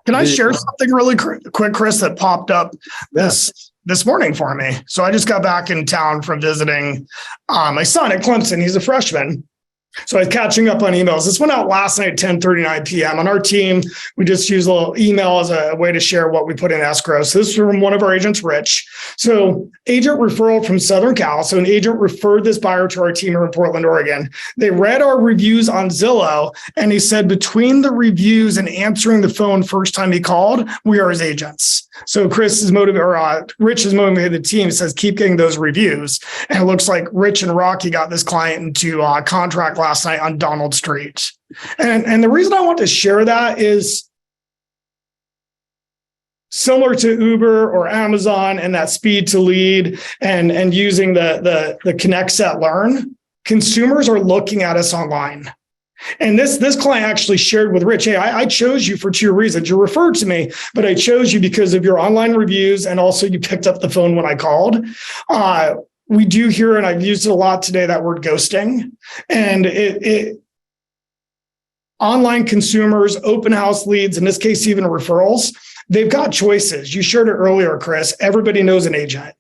Can I share something really quick, Chris, that popped up this morning for me? So I just got back in town from visiting my son at Clemson. He's a freshman. So I was catching up on emails. This went out last night at 10:39 p.m. On our team, we just use a little email as a way to share what we put in escrow. So this is from one of our agents, Rich. So agent referral from Southern Cal. So an agent referred this buyer to our team here in Portland, Oregon. They read our reviews on Zillow, and he said between the reviews and answering the phone first time he called, we are his agents. So Chris is motivated, or Rich is motivated the team. He says, keep getting those reviews. And it looks like Rich and Rocky got this client into contract last night on Donald Street. And the reason I want to share that is similar to Uber or Amazon and that speed to lead and using the connect, set, learn. Consumers are looking at us online. And this client actually shared with Rich, hey, I chose you for two reasons. You referred to me, but I chose you because of your online reviews, and also you picked up the phone when I called. We do hear, and I've used it a lot today, that word ghosting. And online consumers, open house leads, in this case, even referrals, they've got choices. You shared it earlier, Chris. Everybody knows an agent.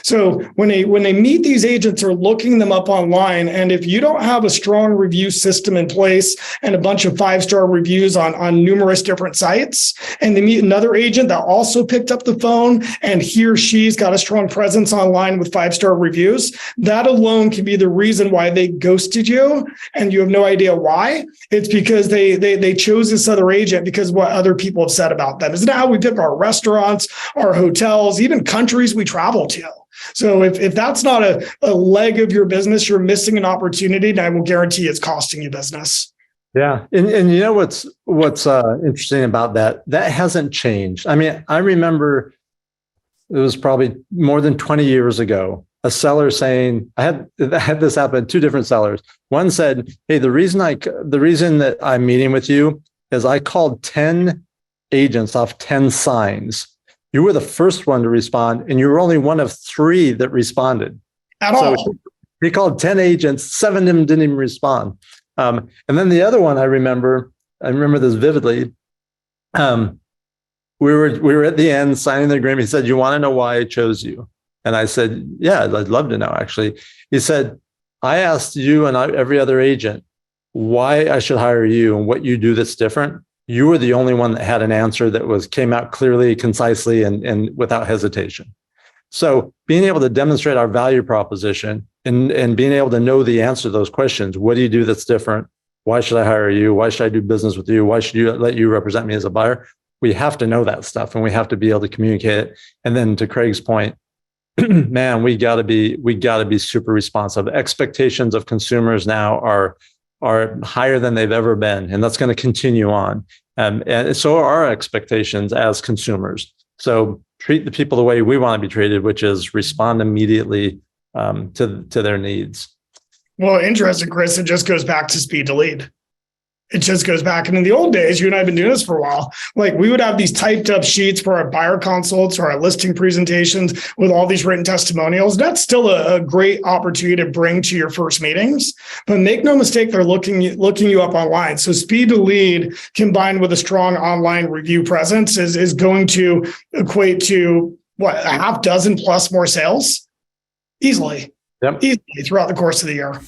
So when they meet these agents, they're looking them up online. And if you don't have a strong review system in place and a bunch of 5-star reviews on numerous different sites, and they meet another agent that also picked up the phone and he or she's got a strong presence online with 5-star reviews, that alone can be the reason why they ghosted you and you have no idea why. It's because they chose this other agent because of what other people have said about them. Isn't that how we pick our restaurants, our hotels, even countries we travel to? So if that's not a leg of your business, you're missing an opportunity, and I will guarantee it's costing you business. Yeah. And you know what's interesting about that? That hasn't changed. I mean, I remember it was probably more than 20 years ago, a seller saying, I had this happen, two different sellers. One said, hey, the reason that I'm meeting with you is I called 10 agents off 10 signs. You were the first one to respond, and you were only one of 3 that responded. At all. He called 10 agents, 7 of them didn't even respond. And then the other one I remember this vividly. We were at the end signing the agreement. He said, you want to know why I chose you? And I said, yeah, I'd love to know, actually. He said, I asked you and every other agent why I should hire you and what you do that's different. You were the only one that had an answer that came out clearly, concisely, and without hesitation. So being able to demonstrate our value proposition and being able to know the answer to those questions, what do you do that's different? Why should I hire you? Why should I do business with you? Why should you let you represent me as a buyer? We have to know that stuff, and we have to be able to communicate it. And then to Craig's point, man, we gotta be super responsive. Expectations of consumers now are higher than they've ever been, and that's going to continue on. And so are our expectations as consumers. So treat the people the way we want to be treated, which is respond immediately to their needs. Well, interesting, Chris. It just goes back to speed to lead. It just goes back. And in the old days, you and I have been doing this for a while. Like we would have these typed up sheets for our buyer consults or our listing presentations with all these written testimonials. That's still a great opportunity to bring to your first meetings. But make no mistake, they're looking you up online. So speed to lead combined with a strong online review presence is going to equate to a half dozen plus more sales easily. Yep. Easily throughout the course of the year.